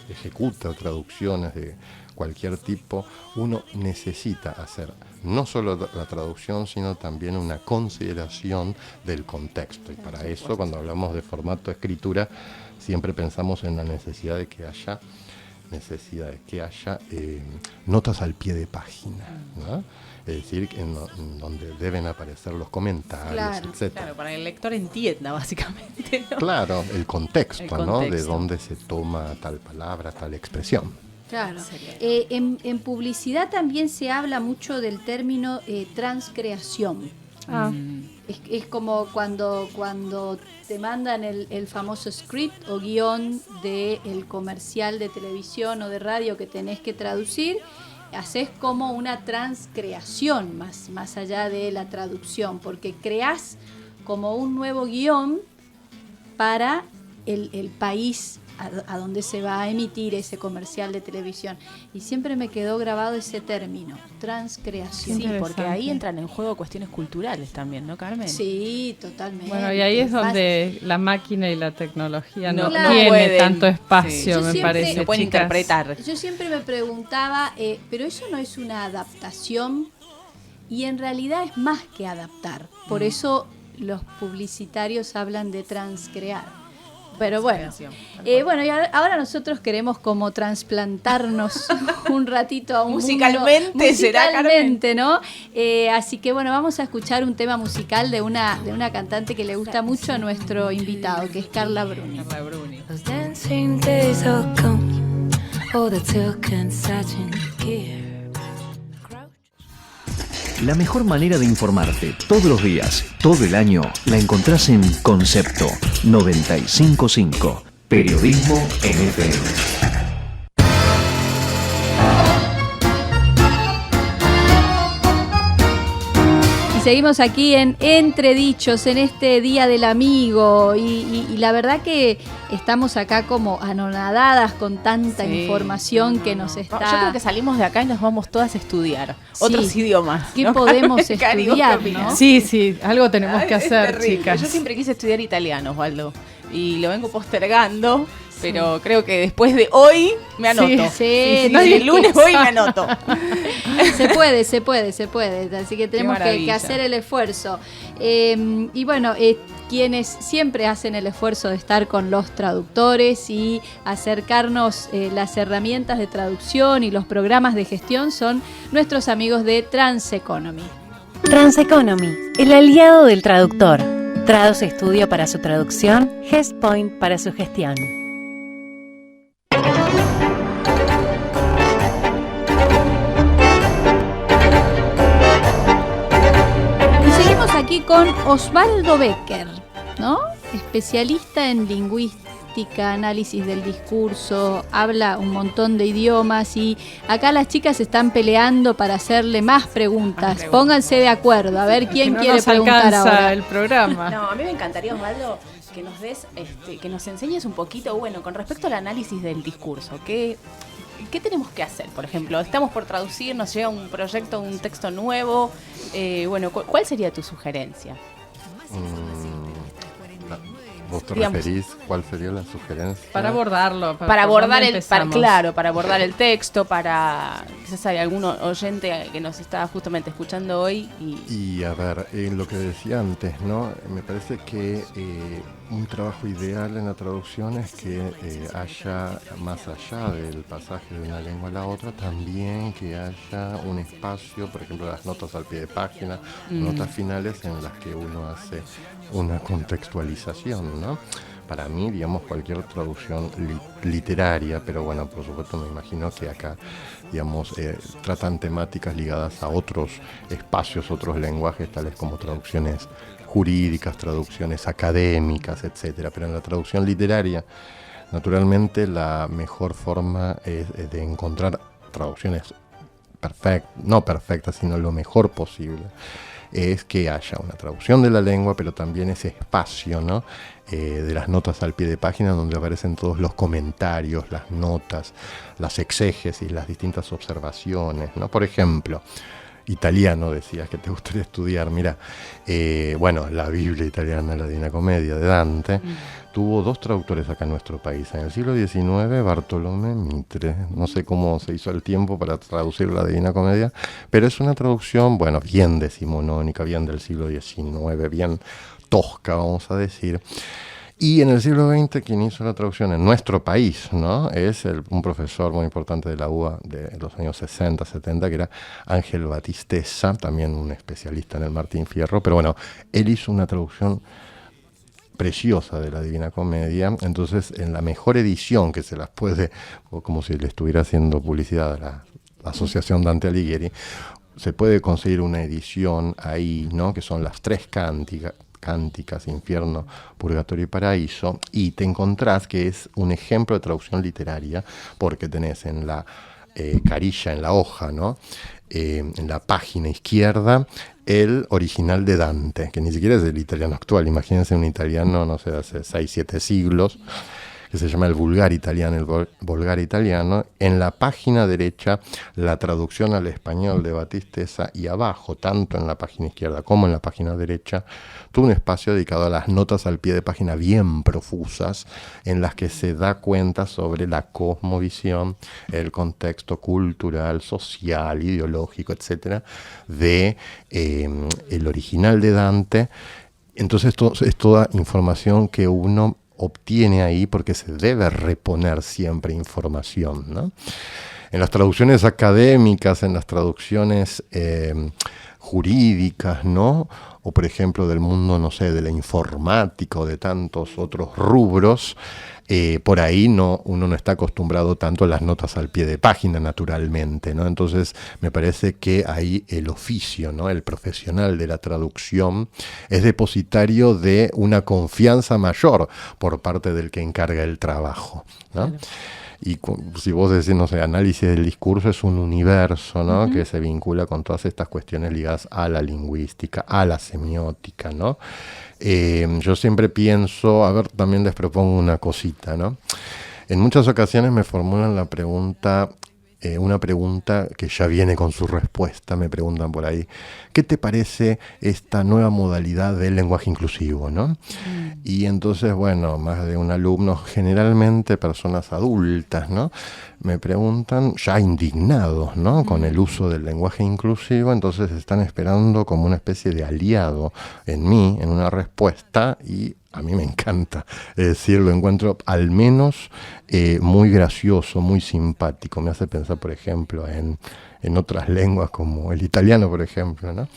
ejecuta traducciones de cualquier tipo, uno necesita hacer no solo la traducción, sino también una consideración del contexto. Y para eso, cuando hablamos de formato de escritura, siempre pensamos en la necesidad de que haya notas al pie de página, ¿no? Es decir, en donde deben aparecer los comentarios, claro, etc. Claro, para que el lector entienda, básicamente, ¿no? Claro, el contexto, ¿no? De dónde se toma tal palabra, tal expresión. Claro. En publicidad también se habla mucho del término transcreación. Es como cuando te mandan el famoso script o guión del comercial de televisión o de radio que tenés que traducir, haces como una transcreación más allá de la traducción, porque creás como un nuevo guión para el país a donde se va a emitir ese comercial de televisión. Y siempre me quedó grabado ese término, transcreación. Sí, porque ahí entran en juego cuestiones culturales también, ¿no, Carmen? Sí, totalmente. Bueno, y ahí es donde la máquina y la tecnología no claro, tiene pueden, tanto espacio, sí. me parece. No pueden interpretar. Yo siempre me preguntaba, pero eso no es una adaptación, y en realidad es más que adaptar. Por eso los publicitarios hablan de transcrear. Pero bueno, y ahora nosotros queremos como trasplantarnos un ratito a un musicalmente, mundo, musicalmente, ¿no? Así que bueno, vamos a escuchar un tema musical de una cantante que le gusta mucho a nuestro invitado, que es Carla Bruni. La mejor manera de informarte todos los días, todo el año, la encontrás en Concepto 95.5. Periodismo en FM. Seguimos aquí en Entredichos, en este Día del Amigo, y la verdad que estamos acá como anonadadas con tanta información que nos está... Yo creo que salimos de acá y nos vamos todas a estudiar otros idiomas. ¿Qué podemos estudiar, no? Sí, algo tenemos que hacer, chicas. Yo siempre quise estudiar italiano, Osvaldo, y lo vengo postergando. Pero creo que después de hoy me anoto. Sí, el lunes voy y me anoto. Se puede. Así que tenemos que hacer el esfuerzo. Y bueno, quienes siempre hacen el esfuerzo de estar con los traductores y acercarnos las herramientas de traducción y los programas de gestión son nuestros amigos de Transeconomy. Transeconomy, el aliado del traductor. Trados Estudio para su traducción, GestPoint para su gestión. Aquí con Osvaldo Becker, ¿no? Especialista en lingüística, análisis del discurso, habla un montón de idiomas y acá las chicas están peleando para hacerle más preguntas. Pónganse de acuerdo, a ver quién quiere preguntar ahora. El programa. No, a mí me encantaría, Osvaldo, que nos des, que nos enseñes un poquito, bueno, con respecto al análisis del discurso. ¿Qué tenemos que hacer? Por ejemplo, estamos por traducir, nos llega un proyecto, un texto nuevo. Bueno, ¿cuál sería tu sugerencia? ¿Vos te referís cuál sería la sugerencia? Para abordarlo. Para abordar para abordar el texto, para quizás hay algún oyente que nos está justamente escuchando hoy. Y a ver, lo que decía antes, ¿no? Me parece que un trabajo ideal en la traducción es que haya, más allá del pasaje de una lengua a la otra, también que haya un espacio, por ejemplo, las notas al pie de página, notas finales en las que uno hace una contextualización, ¿no? Para mí, digamos, cualquier traducción literaria, pero bueno, por supuesto me imagino que acá, digamos, tratan temáticas ligadas a otros espacios, otros lenguajes, tales como traducciones jurídicas, traducciones académicas, etcétera. Pero en la traducción literaria, naturalmente, la mejor forma es de encontrar traducciones no perfectas, sino lo mejor posible. Es que haya una traducción de la lengua, pero también ese espacio, ¿no? De las notas al pie de página, donde aparecen todos los comentarios, las notas, las exégesis, las distintas observaciones, ¿no? Por ejemplo, italiano, decías que te gustaría estudiar. Mira, bueno, la Biblia italiana, la Divina Comedia de Dante, tuvo 2 traductores acá en nuestro país. En el siglo XIX, Bartolomé Mitre. No sé cómo se hizo el tiempo para traducir la Divina Comedia, pero es una traducción, bueno, bien decimonónica, bien del siglo XIX, bien tosca, vamos a decir. Y en el siglo XX, quien hizo la traducción en nuestro país, ¿no? Es un profesor muy importante de la UBA de los años 60, 70, que era Ángel Battistessa, también un especialista en el Martín Fierro, pero bueno, él hizo una traducción preciosa de la Divina Comedia. Entonces, en la mejor edición que se las puede, o como si le estuviera haciendo publicidad a la Asociación Dante Alighieri, se puede conseguir una edición ahí, ¿no? Que son las 3 cánticas, Infierno, Purgatorio y Paraíso, y te encontrás que es un ejemplo de traducción literaria, porque tenés en la carilla, en la hoja, ¿no? En la página izquierda, el original de Dante, que ni siquiera es el italiano actual. Imagínense un italiano, no sé, hace 6-7 siglos, que se llama el Vulgare Italiano. En la página derecha, la traducción al español de Battistessa, y abajo, tanto en la página izquierda como en la página derecha, todo un espacio dedicado a las notas al pie de página bien profusas, en las que se da cuenta sobre la cosmovisión, el contexto cultural, social, ideológico, etcétera, de el original de Dante. Entonces, es toda información que uno obtiene ahí, porque se debe reponer siempre información, ¿no? En las traducciones académicas, en las traducciones jurídicas, ¿no? O por ejemplo del mundo, no sé, de la informática o de tantos otros rubros, por ahí uno no está acostumbrado tanto a las notas al pie de página, naturalmente, ¿no? Entonces me parece que ahí el oficio, ¿no? El profesional de la traducción es depositario de una confianza mayor por parte del que encarga el trabajo, ¿no? Claro. Y si vos decís, no sé, análisis del discurso, es un universo, ¿no? Que se vincula con todas estas cuestiones ligadas a la lingüística, a la semiótica, ¿no? Yo siempre pienso, a ver, también les propongo una cosita, ¿no? En muchas ocasiones me formulan la pregunta, una pregunta que ya viene con su respuesta, me preguntan por ahí, ¿qué te parece esta nueva modalidad del lenguaje inclusivo, ¿no? Y entonces, bueno, más de un alumno, generalmente personas adultas, ¿no? Me preguntan, ya indignados, ¿no? Con el uso del lenguaje inclusivo, entonces están esperando como una especie de aliado en mí, en una respuesta, y a mí me encanta, es decir, lo encuentro al menos muy gracioso, muy simpático. Me hace pensar, por ejemplo, en otras lenguas como el italiano, por ejemplo, ¿no?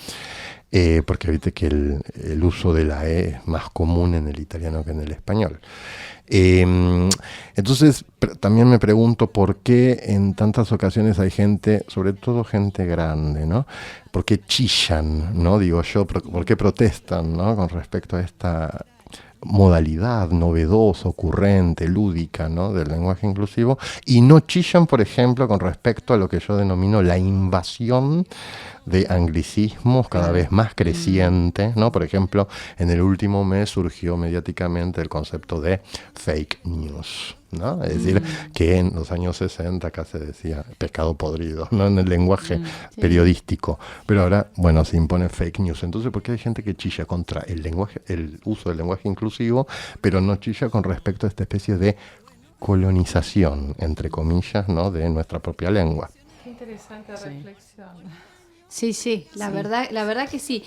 Porque viste que el uso de la E es más común en el italiano que en el español. Entonces también me pregunto por qué en tantas ocasiones hay gente, sobre todo gente grande, ¿no? ¿Por qué chillan, no? Digo yo, ¿por qué protestan, ¿no? Con respecto a esta modalidad novedosa, ocurrente, lúdica, ¿no? del lenguaje inclusivo, y no chillan, por ejemplo, con respecto a lo que yo denomino la invasión de anglicismos cada vez más creciente, ¿no? Por ejemplo, en el último mes surgió mediáticamente el concepto de fake news, ¿no? Es decir, que en los años 60 acá se decía pescado podrido, ¿no? En el lenguaje periodístico. Pero ahora, bueno, se impone fake news. Entonces, ¿por qué hay gente que chilla contra el lenguaje, el uso del lenguaje inclusivo, pero no chilla con respecto a esta especie de colonización, entre comillas, ¿no? de nuestra propia lengua? Qué interesante reflexión. Sí, la verdad que sí.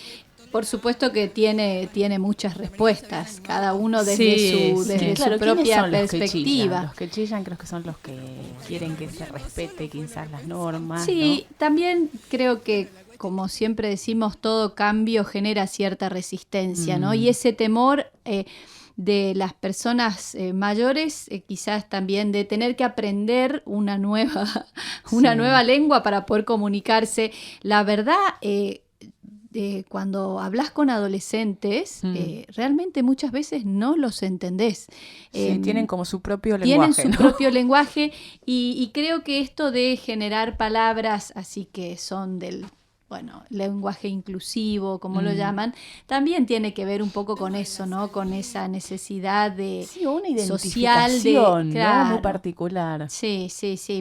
Por supuesto que tiene muchas respuestas, cada uno desde su propia perspectiva. Los que chillan creo que son los que quieren que se respete quizás las normas. Sí, ¿no? también creo que, como siempre decimos, todo cambio genera cierta resistencia, ¿no? Y ese temor de las personas mayores, quizás también de tener que aprender una nueva lengua para poder comunicarse. La verdad, cuando hablas con adolescentes, realmente muchas veces no los entendés. Tienen como su propio tienen lenguaje. Tienen su propio lenguaje y creo que esto de generar palabras así que son del lenguaje inclusivo, como lo llaman, también tiene que ver un poco con eso, ¿no? Con esa necesidad de una social, identificación, claro, ¿no? Muy particular. Sí,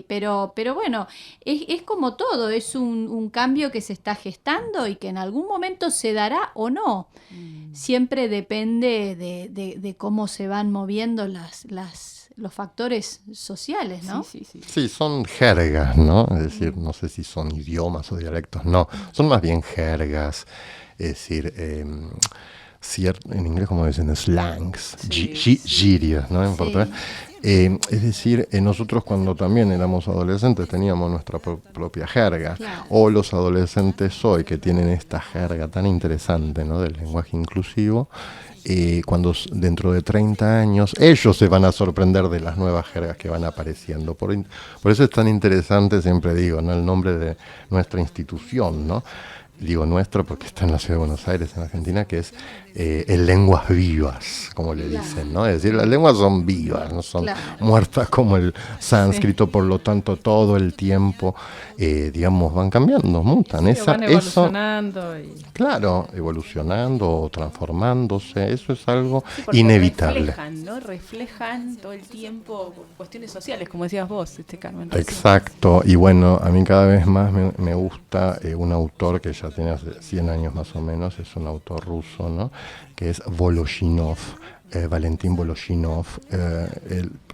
pero bueno, es como todo, es un cambio que se está gestando y que en algún momento se dará o no. Siempre depende de cómo se van moviendo los factores sociales, ¿no? Sí, son jergas, ¿no? Es decir, no sé si son idiomas o dialectos, no, son más bien jergas, es decir, en inglés como dicen, slangs, girias, ¿no? En portugués. Es decir, nosotros cuando también éramos adolescentes teníamos nuestra propia jerga, o los adolescentes hoy que tienen esta jerga tan interesante, ¿no? del lenguaje inclusivo, cuando dentro de 30 años ellos se van a sorprender de las nuevas jergas que van apareciendo. Por eso es tan interesante, siempre digo, ¿no? el nombre de nuestra institución, ¿no? Digo nuestro porque está en la ciudad de Buenos Aires, en Argentina, que es el lenguas vivas, como le dicen, ¿no? Es decir, las lenguas son vivas, no son muertas como el sánscrito, por lo tanto todo el tiempo, digamos, van cambiando, mutan. Van evolucionando. Claro, evolucionando, transformándose, eso es algo inevitable. Reflejan todo el tiempo cuestiones sociales, como decías vos, Carmen. Exacto, y bueno, a mí cada vez más me gusta un autor que ya tiene hace 100 años más o menos, es un autor ruso, ¿no? que es Voloshinov, Valentín Voloshinov.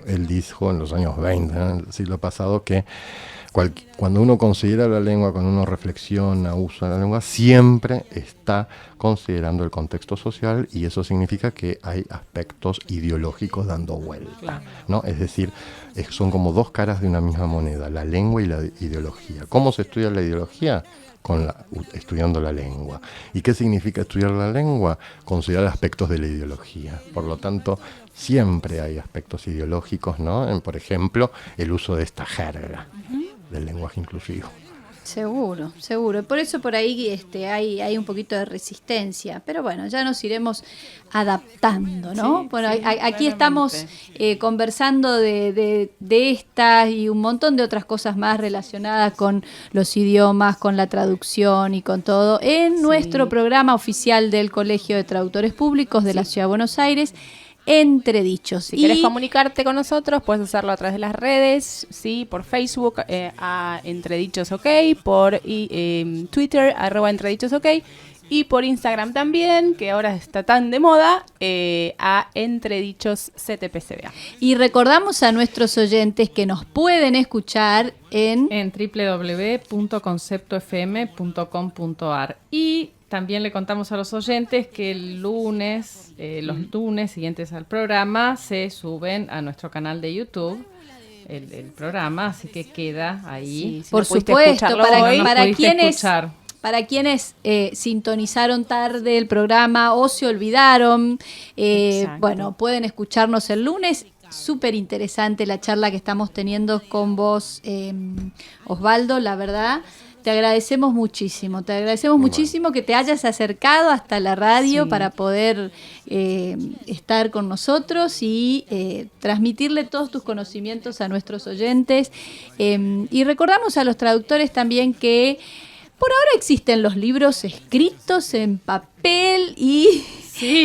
Él dijo en los años 20, del siglo pasado, que cuando uno considera la lengua, cuando uno reflexiona, usa la lengua, siempre está considerando el contexto social, y eso significa que hay aspectos ideológicos dando vuelta, ¿no? Es decir, son como dos caras de una misma moneda, la lengua y la ideología. ¿Cómo se estudia la ideología? Estudiando la lengua. ¿Y qué significa estudiar la lengua? Considerar aspectos de la ideología. Por lo tanto, siempre hay aspectos ideológicos, ¿no? Por ejemplo, el uso de esta jerga del lenguaje inclusivo. Seguro. Por eso por ahí hay un poquito de resistencia. Pero bueno, ya nos iremos adaptando, ¿no? Aquí estamos conversando de estas y un montón de otras cosas más relacionadas con los idiomas, con la traducción y con todo, en nuestro programa oficial del Colegio de Traductores Públicos de la Ciudad de Buenos Aires, Entredichos. Si querés comunicarte con nosotros, puedes hacerlo a través de las redes, sí, por Facebook, a Entredichos OK, por Twitter, @Entredichos OK, y por Instagram también, que ahora está tan de moda, a Entredichos CTPCBA. Y recordamos a nuestros oyentes que nos pueden escuchar en www.conceptofm.com.ar. Y también le contamos a los oyentes que el lunes, los lunes siguientes al programa, se suben a nuestro canal de YouTube el programa, así que queda ahí. Sí, por supuesto, para quienes sintonizaron tarde el programa o se olvidaron, bueno, pueden escucharnos el lunes. Súper interesante la charla que estamos teniendo con vos, Osvaldo, la verdad. Te agradecemos muchísimo que te hayas acercado hasta la radio para poder estar con nosotros y transmitirle todos tus conocimientos a nuestros oyentes. Y recordamos a los traductores también que por ahora existen los libros escritos en papel y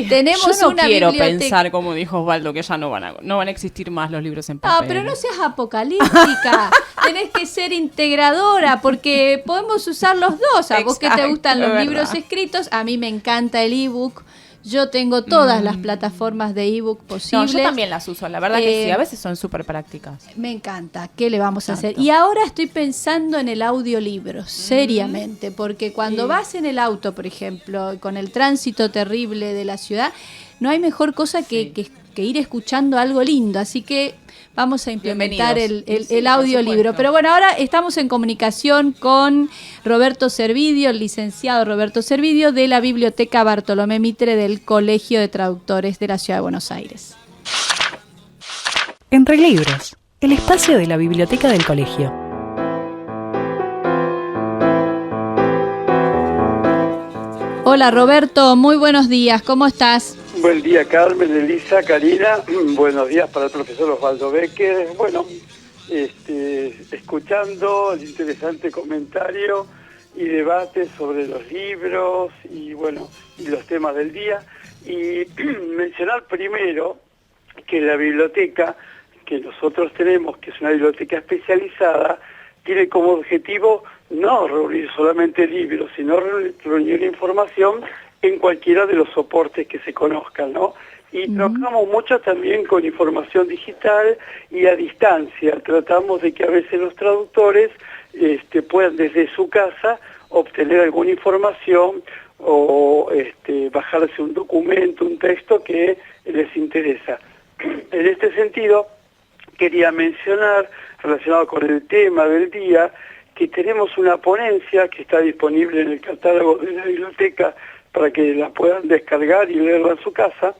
tenemos yo no una quiero biblioteca. pensar, como dijo Osvaldo, que ya no van a existir más los libros en papel. Pero no seas apocalíptica. Tenés que ser integradora porque podemos usar los dos. A vos que te gustan los libros escritos, a mí me encanta el ebook. Yo tengo todas las plataformas de ebook posibles. No, yo también las uso, la verdad que sí, a veces son súper prácticas. Me encanta, ¿qué le vamos a hacer? Y ahora estoy pensando en el audiolibro, seriamente, porque cuando vas en el auto, por ejemplo, con el tránsito terrible de la ciudad, no hay mejor cosa que ir escuchando algo lindo, así que vamos a implementar el audiolibro. Pero bueno, ahora estamos en comunicación con Roberto Servidio, el licenciado Roberto Servidio de la Biblioteca Bartolomé Mitre del Colegio de Traductores de la Ciudad de Buenos Aires. Entre Libros, el espacio de la biblioteca del colegio. Hola Roberto, muy buenos días, ¿cómo estás? Buen día, Carmen, Elisa, Karina. Buenos días para el profesor Osvaldo Becker. Bueno, escuchando el interesante comentario y debate sobre los libros y los temas del día. Y mencionar primero que la biblioteca que nosotros tenemos, que es una biblioteca especializada, tiene como objetivo no reunir solamente libros, sino reunir información en cualquiera de los soportes que se conozcan, ¿no? Y trabajamos mucho también con información digital y a distancia. Tratamos de que a veces los traductores puedan desde su casa obtener alguna información o bajarse un documento, un texto que les interesa. En este sentido, quería mencionar, relacionado con el tema del día, que tenemos una ponencia que está disponible en el catálogo de la biblioteca para que la puedan descargar y leerla en su casa,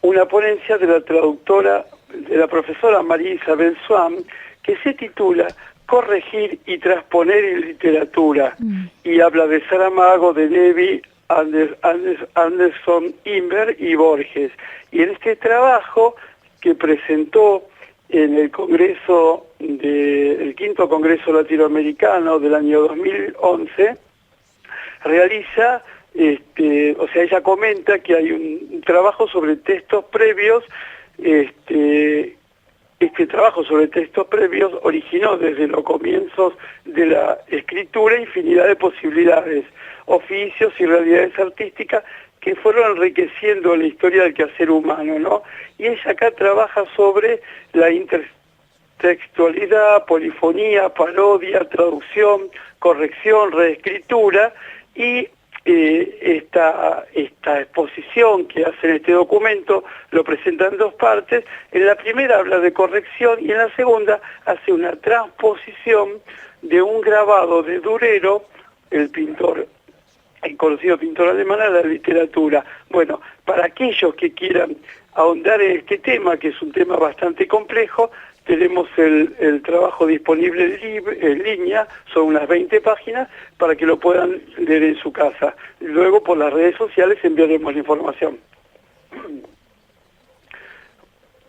una ponencia de la traductora, de la profesora María Isabel Swan, que se titula Corregir y transponer en literatura, y habla de Saramago, de Levi, Anderson, Inver y Borges. Y en este trabajo que presentó en el Congreso el quinto Congreso Latinoamericano del año 2011, realiza, ella comenta que hay un trabajo sobre textos previos. Este trabajo sobre textos previos originó desde los comienzos de la escritura infinidad de posibilidades, oficios y realidades artísticas que fueron enriqueciendo la historia del quehacer humano, ¿no? Y ella acá trabaja sobre la intertextualidad, polifonía, parodia, traducción, corrección, reescritura, y esta exposición que hace en este documento lo presenta en dos partes. En la primera habla de corrección y en la segunda hace una transposición de un grabado de Durero, el conocido pintor alemán, a la literatura. Bueno, para aquellos que quieran ahondar en este tema, que es un tema bastante complejo, tenemos el trabajo disponible en línea, son unas 20 páginas, para que lo puedan leer en su casa. Luego por las redes sociales enviaremos la información.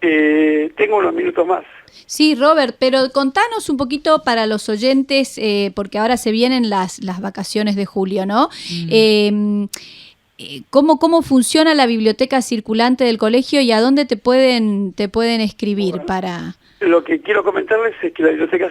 Tengo unos minutos más. Sí, Robert, pero contanos un poquito para los oyentes, porque ahora se vienen las vacaciones de julio, ¿no? ¿Cómo funciona la biblioteca circulante del colegio y a dónde te pueden escribir para...? Lo que quiero comentarles es que la biblioteca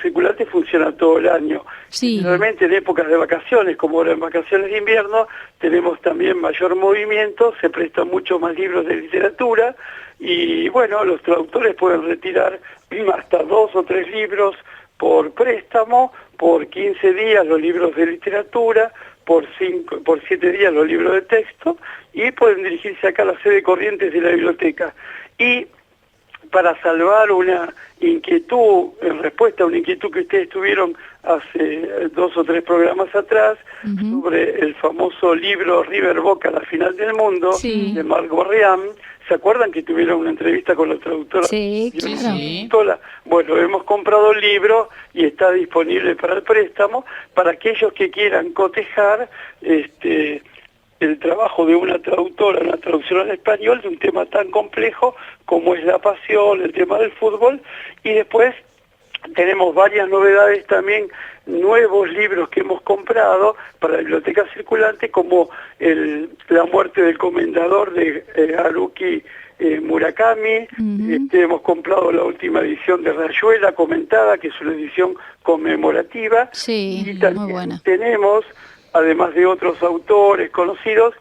circulante funciona todo el año. Sí. Realmente en épocas de vacaciones, como ahora en vacaciones de invierno, tenemos también mayor movimiento, se prestan mucho más libros de literatura y bueno, los traductores pueden retirar hasta 2 o 3 libros por préstamo, por 15 días los libros de literatura, por 7 días los libros de texto, y pueden dirigirse acá a la sede Corrientes de la biblioteca. Y para salvar una inquietud, en respuesta a una inquietud que ustedes tuvieron hace 2 o 3 programas atrás, sobre el famoso libro River Boca, la final del mundo, de Marc Borrián. ¿Se acuerdan que tuvieron una entrevista con la traductora? Sí, claro. Sí. Bueno, hemos comprado el libro y está disponible para el préstamo para aquellos que quieran cotejar el trabajo de una traductora, una traducción al español de un tema tan complejo como es la pasión, el tema del fútbol, y después tenemos varias novedades también, nuevos libros que hemos comprado para la biblioteca circulante, como La muerte del comendador de Haruki Murakami. Hemos comprado la última edición de Rayuela comentada, que es una edición conmemorativa. Sí, y también muy buena. tenemos, además de otros autores conocidos,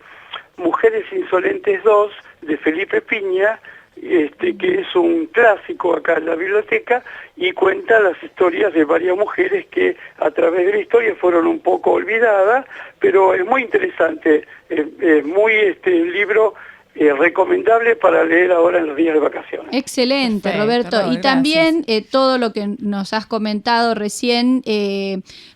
Mujeres Insolentes 2 de Felipe Piña, que es un clásico acá en la biblioteca y cuenta las historias de varias mujeres que a través de la historia fueron un poco olvidadas, pero es muy interesante, es muy libro recomendable para leer ahora en los días de vacaciones. Excelente, Perfecto, Roberto. Robert, Y también todo lo que nos has comentado recién,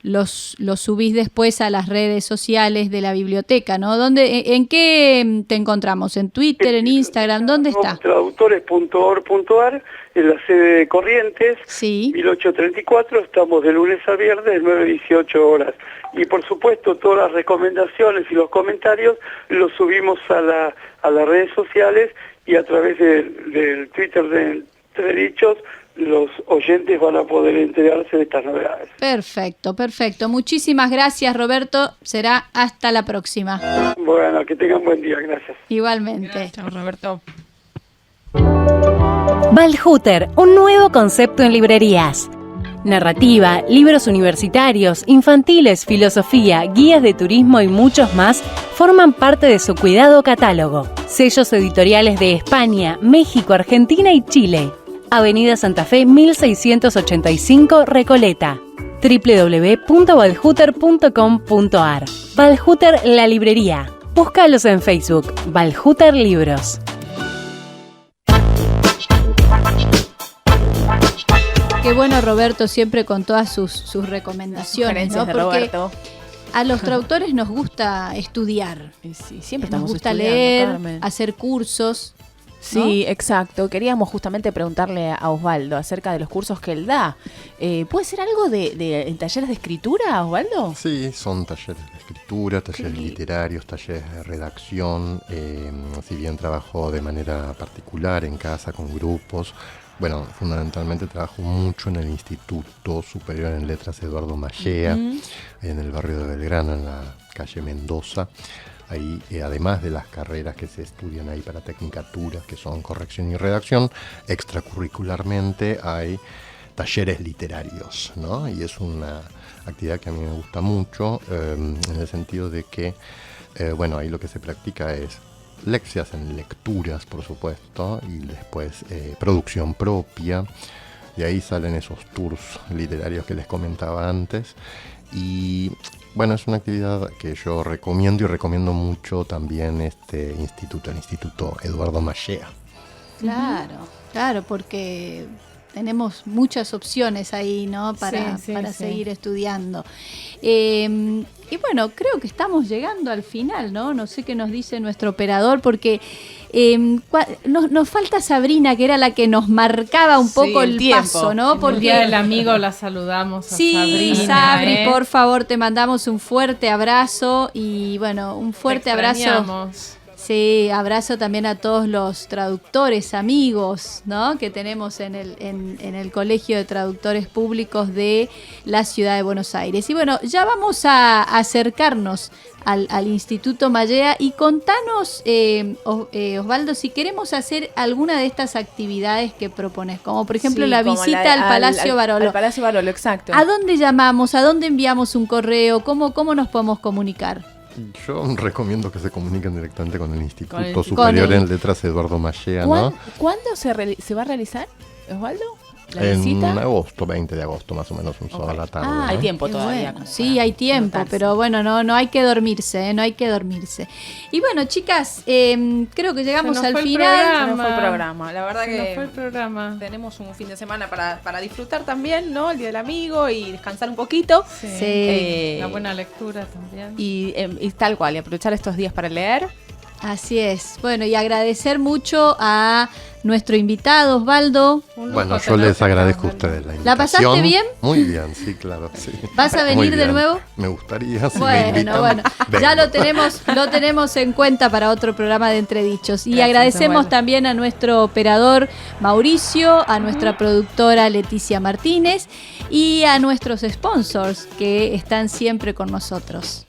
los subís después a las redes sociales de la biblioteca, ¿no? ¿En qué te encontramos? ¿En Twitter, en Instagram? ¿Dónde está? Traductores.org.ar, en la sede de Corrientes, Sí. 1834, estamos de lunes a viernes, de 9 a 18 horas. Y por supuesto, todas las recomendaciones y los comentarios los subimos a las redes sociales, y a través del Twitter de Entre Dichos, los oyentes van a poder enterarse de estas novedades. Perfecto, perfecto. Muchísimas gracias, Roberto. Será hasta la próxima. Bueno, que tengan buen día, gracias. Igualmente. Chao, Roberto. Valhuter, un nuevo concepto en librerías. Narrativa, libros universitarios, infantiles, filosofía, guías de turismo y muchos más forman parte de su cuidado catálogo. Sellos editoriales de España, México, Argentina y Chile. Avenida Santa Fe 1685, Recoleta. www.valhuter.com.ar. Valhuter, la librería. Búscalos en Facebook, Valhuter Libros. Qué bueno, Roberto, siempre con todas sus recomendaciones, ¿no? De Porque Roberto. a los traductores nos gusta estudiar. Sí, siempre Nos estamos gusta estudiando, leer, Carmen. hacer cursos. Sí, exacto. Queríamos justamente preguntarle a Osvaldo acerca de los cursos que él da. ¿Puede ser algo de talleres de escritura, Osvaldo? Sí, son talleres de escritura, talleres literarios, talleres de redacción. Si bien trabajo de manera particular en casa con grupos, bueno, fundamentalmente trabajo mucho en el Instituto Superior en Letras Eduardo Mallea, en el barrio de Belgrano, en la calle Mendoza. Ahí, además de las carreras que se estudian ahí para tecnicaturas, que son corrección y redacción, extracurricularmente hay talleres literarios, ¿no? Y es una actividad que a mí me gusta mucho, en el sentido de que, bueno, ahí lo que se practica es lecciones en lecturas, por supuesto, y después producción propia. De ahí salen esos tours literarios que les comentaba antes. Y bueno, es una actividad que yo recomiendo, y recomiendo mucho también este instituto, el Instituto Eduardo Mallea. Claro, porque tenemos muchas opciones ahí, ¿no? Para Sí. seguir estudiando. Y bueno, creo que estamos llegando al final, ¿no? No sé qué nos dice nuestro operador, porque nos falta Sabrina, que era la que nos marcaba un poco el tiempo. paso, ¿no? Por el Día del Amigo la saludamos a Sí, Sabrina. Sabri, por favor, te mandamos un fuerte abrazo y bueno, un fuerte abrazo. Extrañamos. Sí, abrazo también a todos los traductores amigos, ¿no? Que tenemos en el Colegio de Traductores Públicos de la Ciudad de Buenos Aires. Y bueno, ya vamos a acercarnos al Instituto Mallea y contanos, Osvaldo, si queremos hacer alguna de estas actividades que propones, como por ejemplo Sí, la como visita al Palacio Barolo. Al Palacio Barolo, exacto. ¿A dónde llamamos? ¿A dónde enviamos un correo? ¿Cómo nos podemos comunicar? Yo recomiendo que se comuniquen directamente con el Instituto Instituto. Superior Con el- en Letras Eduardo Mallea, ¿no? ¿Cuándo se va a realizar, Osvaldo? la visita? En agosto, 20 de agosto, más o menos, un sábado a la tarde. Ah, hay tiempo todavía. Bueno. Sí, hay tiempo, pero bueno, no hay que dormirse, no hay que dormirse. Y bueno, chicas, creo que llegamos al final. Se nos fue el programa. La verdad que fue el programa. Tenemos un fin de semana para disfrutar también, ¿no? El Día del Amigo y descansar un poquito. Sí. Una buena lectura también. Y tal cual, y aprovechar estos días para leer. Así es. Bueno, y agradecer mucho a nuestro invitado, Osvaldo. Bueno, yo les agradezco a ustedes la invitación. ¿La pasaste bien? Muy bien, sí, claro. Sí. ¿Vas a venir de nuevo? Me gustaría, si me invitan. Bueno, vengo. ya lo tenemos en cuenta para otro programa de Entredichos. Y Gracias, agradecemos Osvaldo. también a nuestro operador Mauricio, a nuestra productora Leticia Martínez y a nuestros sponsors que están siempre con nosotros.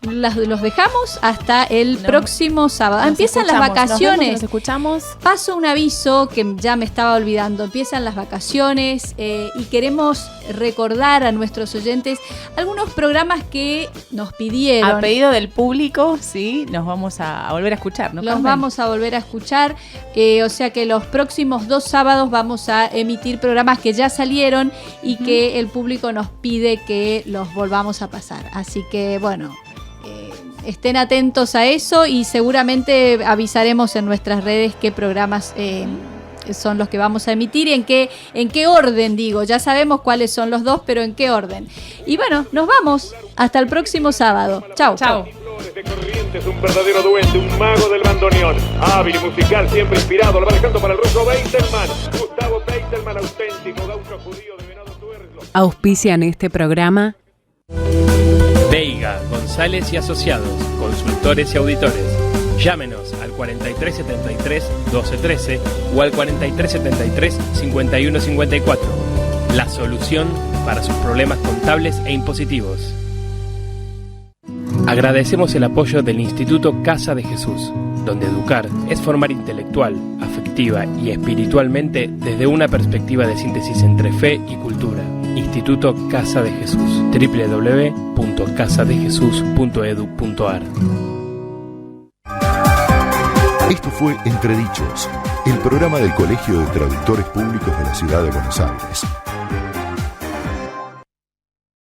Los dejamos hasta el próximo sábado. Empiezan las vacaciones. Nos escuchamos. Paso un aviso que ya me estaba olvidando. Empiezan las vacaciones y queremos recordar a nuestros oyentes algunos programas que nos pidieron. A pedido del público, sí, nos vamos a volver a escuchar, ¿no? Los vamos a volver a escuchar. O sea que los próximos 2 sábados vamos a emitir programas que ya salieron y que el público nos pide que los volvamos a pasar. Así que bueno, estén atentos a eso y seguramente avisaremos en nuestras redes qué programas son los que vamos a emitir y en qué orden, digo. Ya sabemos cuáles son los 2, pero en qué orden. Y bueno, nos vamos. Hasta el próximo sábado. Chau. Chau. De Corrientes, un verdadero duende, un mago del bandoneón, hábil y musical, siempre inspirado, lo va dejando para el ruso Beitelman, Gustavo Beitelman, auténtico gaucho judío de Venado Tuerlo. Auspician este programa Veiga, González y Asociados, consultores y auditores. Llámenos al 4373-1213 o al 4373-5154. La solución para sus problemas contables e impositivos. Agradecemos el apoyo del Instituto Casa de Jesús, donde educar es formar intelectual, afectiva y espiritualmente desde una perspectiva de síntesis entre fe y cultura. Instituto Casa de Jesús, www.casadejesús.edu.ar. Esto fue Entredichos, el programa del Colegio de Traductores Públicos de la Ciudad de Buenos Aires.